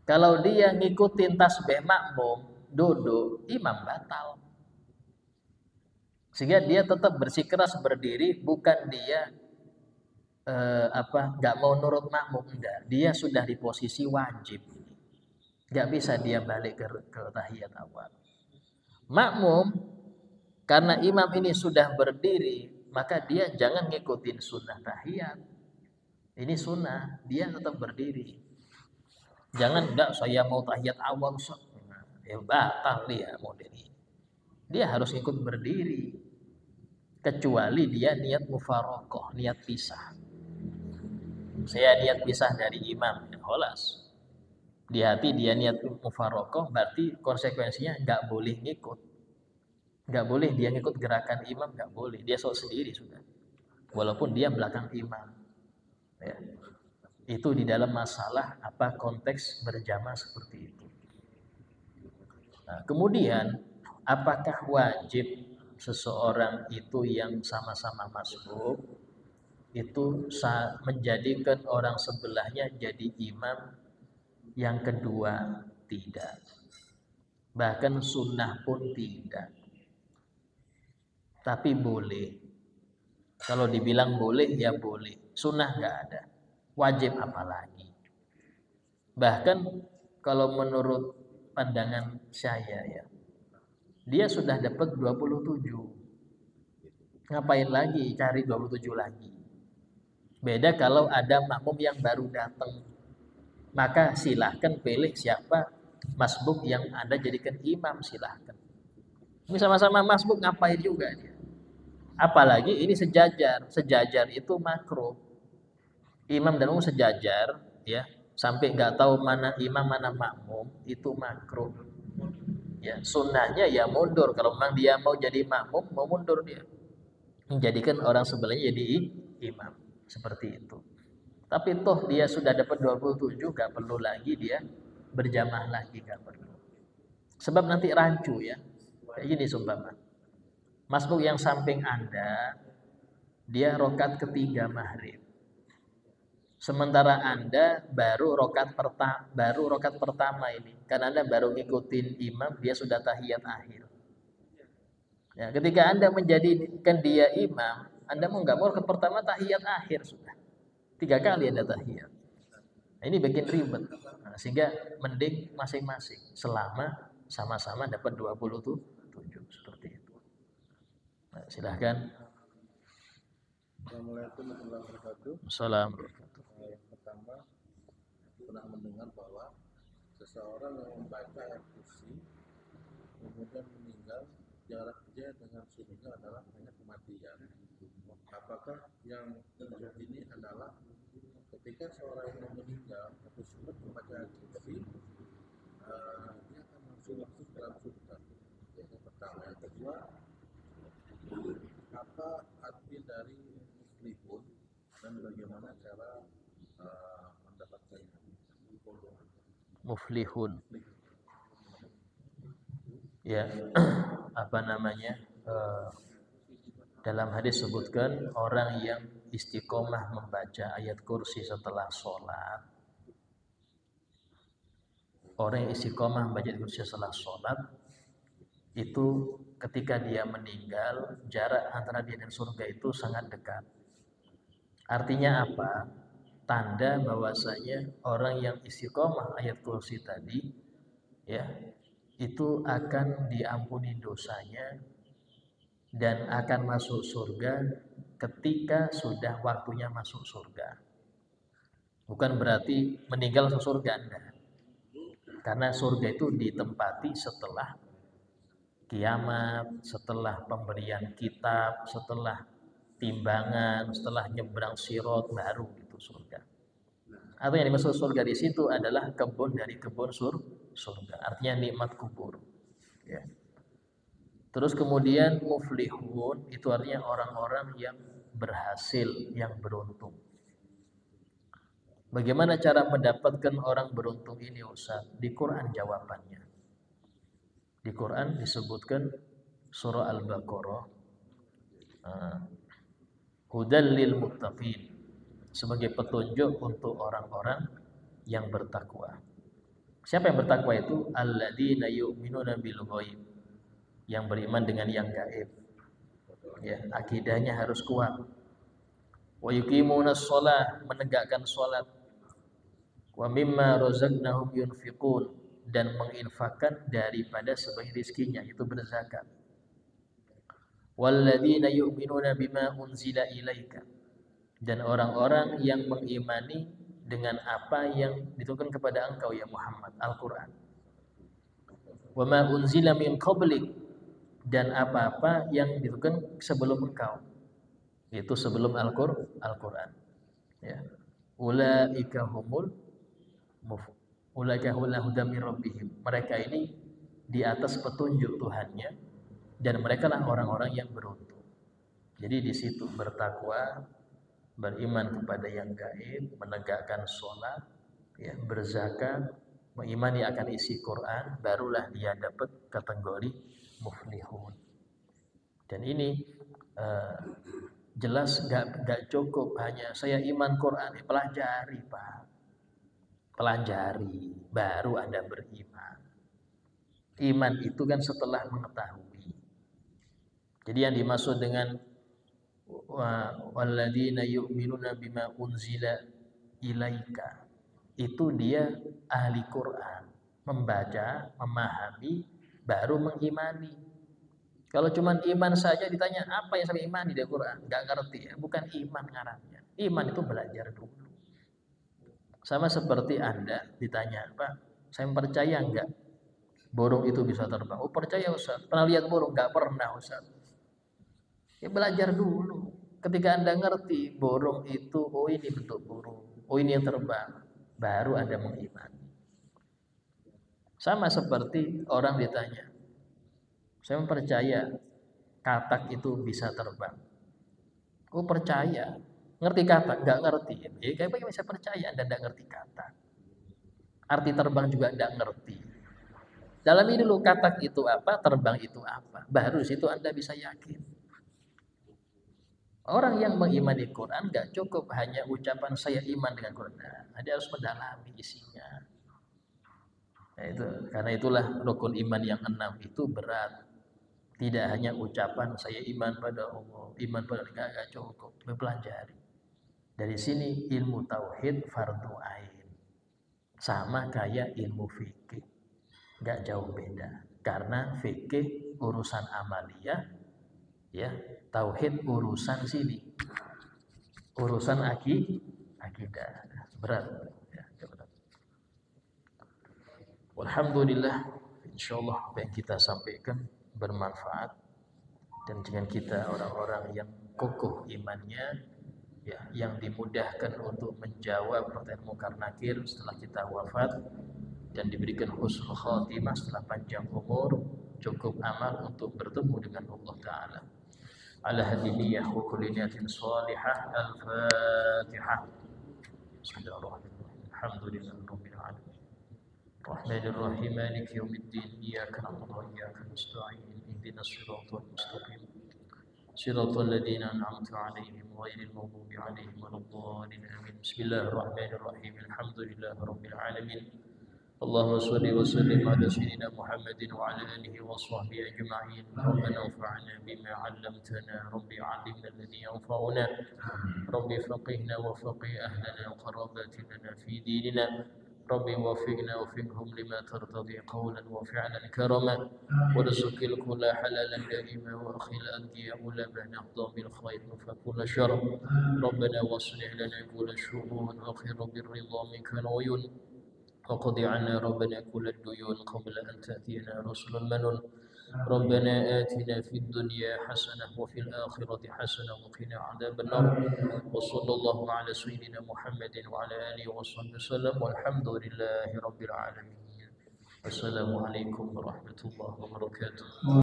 Kalau dia ngikutin tasbih makmum, duduk, imam batal. Sehingga dia tetap bersikeras berdiri, bukan dia nggak mau nurut makmum, enggak. Dia sudah di posisi wajib, nggak bisa dia balik ke tahiyat awal. Makmum, karena imam ini sudah berdiri, maka dia jangan ngikutin sunnah tahiyat. Ini sunnah, dia tetap berdiri. Jangan enggak saya mau tahiyat awal, ya batal dia model ini. Dia harus ikut berdiri. Kecuali dia niat mufarokoh, niat pisah. Saya niat pisah dari imam, ya kholas. Di hati dia niat mufarokoh, berarti konsekuensinya nggak boleh ngikut. Nggak boleh dia ngikut gerakan imam, nggak boleh. Dia sholat sendiri sudah. Walaupun dia belakang imam. Ya. Itu di dalam masalah apa konteks berjamaah seperti itu. Nah, kemudian apakah wajib seseorang itu yang sama-sama masbuk itu menjadikan orang sebelahnya jadi imam? Yang kedua, tidak. Bahkan sunnah pun tidak. Tapi boleh. Kalau dibilang boleh, ya boleh. Sunnah nggak ada. Wajib apalagi. Bahkan kalau menurut pandangan saya ya, dia sudah dapat 27. Ngapain lagi cari 27 lagi? Beda kalau ada makmum yang baru datang. Maka silahkan pilih siapa masbuk yang Anda jadikan imam, silahkan. Ini sama-sama masbuk ngapain juga dia. Apalagi ini sejajar. Sejajar itu makruh. Imam dan makmum sejajar ya, sampai nggak tahu mana imam mana makmum, itu makruh. Ya, sunnahnya ya mundur. Kalau memang dia mau jadi makmum, mau mundur dia. Menjadikan orang sebelahnya jadi imam. Seperti itu. Tapi toh dia sudah dapat 27, nggak perlu lagi dia berjamaah lagi, nggak perlu. Sebab nanti rancu ya. Kayak gini sumpama. Masbuk yang samping Anda, dia rokat ketiga maghrib. Sementara Anda baru rokat pertama ini. Karena Anda baru ngikutin imam, dia sudah tahiyat akhir. Ya, ketika Anda menjadikan dia imam, Anda mau nggak mau rokat pertama tahiyat akhir sudah. 3 kali Anda tahiyat. Nah, ini bikin ribet. Nah, sehingga mending masing-masing selama sama-sama dapat 27 seperti itu. Nah, silahkan. Assalamualaikum warahmatullahi wabarakatuh. Assalamualaikum. Yang pertama, pernah mendengar bahwa seseorang yang membaca ayat kursi kemudian meninggal, jarak dia dengan surga adalah hanya kematian. Apakah yang terjadi ini adalah ketika seorang yang meninggal atau sudah membaca ayat kursi, dia akan langsung masuk dalam surga? Yang pertama. Yang kedua, apa arti dari muflihun dan bagaimana cara mendapatkannya? Muflihun. Ya, apa namanya? Dalam hadis sebutkan orang yang istiqomah membaca ayat kursi setelah sholat. Orang yang istiqomah membaca ayat kursi setelah sholat itu ketika dia meninggal, jarak antara dia dan surga itu sangat dekat. Artinya apa? Tanda bahwasanya orang yang istiqomah ayat kursi tadi ya, itu akan diampuni dosanya dan akan masuk surga ketika sudah waktunya masuk surga. Bukan berarti meninggal masuk surga, enggak. Karena surga itu ditempati setelah kiamat, setelah pemberian kitab, setelah timbangan, setelah nyebrang sirat, baru itu surga. Atau yang dimaksud surga di situ adalah kebun dari kebun surga. Artinya nikmat kubur. Ya. Terus kemudian muflihun itu artinya orang-orang yang berhasil, yang beruntung. Bagaimana cara mendapatkan orang beruntung ini, Ustaz? Di Quran jawabannya. Di Quran disebutkan surah Al-Baqarah, hudal lil muttaqin, sebagai petunjuk untuk orang-orang yang bertakwa. Siapa yang bertakwa itu? Alladzina yu'minuna bil ghaib, yang beriman dengan yang gaib. Ya, akidahnya harus kuat. Wa yuqimunas shalah, menegakkan salat. Wa mimma razaqnahum yunfiqun, dan menginfakkan daripada sebagian rezekinya, itu berzakat. walladzina yu'minuna bima unzila ilaika, dan orang-orang yang mengimani dengan apa yang diturunkan kepada engkau ya Muhammad, Al-Qur'an. Wa ma unzila min qablik, dan apa-apa yang diturunkan sebelum engkau, yaitu sebelum Al-Qur'an. Ya. Ulaika humul hudam min rabbihim. Mereka ini di atas petunjuk Tuhannya, dan mereka lah orang-orang yang beruntung. Jadi di situ bertakwa, beriman kepada yang gaib, menegakkan sholat, ya, berzakat, mengimani akan isi Quran, barulah dia dapat kategori muflihun. Dan ini jelas gak cukup hanya saya iman Quran, pelajari Pak, pelajari, baru Anda beriman. Iman itu kan setelah mengetahui. Jadi yang dimaksud dengan walladzina yu'minuna bima unzila ilaika, itu dia ahli Quran, membaca, memahami, baru mengimani. Kalau cuma iman saja ditanya apa yang saya imani di Quran, nggak ngerti ya, bukan iman ngarannya. Iman itu belajar dulu. Sama seperti Anda ditanya, Pak, saya percaya enggak burung itu bisa terbang? Oh percaya Ustaz. Pernah lihat burung? Enggak pernah Ustaz. Ya belajar dulu. Ketika Anda ngerti burung itu, oh ini bentuk burung, oh ini yang terbang, baru Anda mengimani. Sama seperti orang ditanya, saya percaya katak itu bisa terbang. Oh percaya. Ngerti katak? Enggak ngerti. Ya kayak bisa percaya Anda enggak ngerti katak. Arti terbang juga enggak ngerti. Dalami dulu katak itu apa, terbang itu apa. Baru situ Anda bisa yakin. Orang yang mengimani Quran enggak cukup hanya ucapan saya iman dengan Quran. Dia harus mendalami isinya. Nah, itu karena itulah rukun iman yang 6 itu berat. Tidak hanya ucapan saya iman pada Allah, iman pada enggak cukup, mempelajari. Dari sini ilmu tauhid fardu ain. Sama kayak ilmu fikih. Enggak jauh beda. Karena fikih urusan amaliyah, ya, tauhid urusan sini. Urusan akidah. Berat, ya, berat. Alhamdulillah, insyaallah apa yang kita sampaikan bermanfaat, dan dengan kita orang-orang yang kokoh imannya, ya, yang dimudahkan untuk menjawab pertanyaan mungkar nakir setelah kita wafat, dan diberikan husnul khatimah setelah panjang umur, cukup amal untuk bertemu dengan Allah Ta'ala. Ala hadiniyah wa kulli niyatin salihah. Al-Fatihah. Bismillahirrahmanirrahim. Alhamdulillahirabbil alamin. Rahmanir Rahim, Maliki yaumiddin. Iyyaka na'budu wa iyyaka nasta'in. Ihdinas siratal mustaqim. Siratal ladzina an'amta 'alaihim ghairil maghdubi 'alaihim waladdallin. Amin. Bismillahirrahmanirrahim. Alhamdulillahirabbil alamin. اللهم صل وسلم على سيدنا محمد وعلى آله وصحبه أجمعين. ربنا انفعنا بما علمتنا، ربي علمنا الذي ينفعنا، ربي فقهنا وفقه أهلنا وقراباتنا في ديننا، ربي وفقنا وفقهم لما ترتضي قولا وفعلا كرما، ورزق الكل حلالا دائما، وأخي الأنبياء لما نقضى بالخير فكل شر، ربنا واصلح لنا كل الشؤون، وخير بالرضا منك العيون، وقضي عنا ربنا كل الديون قبل أن تأتينا رسل المنون. ربنا آتنا في الدنيا حسنة وفي الآخرة حسنة وقنا عذاب النار. وصلى الله على سيدنا محمد وعلى آله وصحبه وسلم، والحمد لله رب العالمين. السلام عليكم ورحمة الله وبركاته.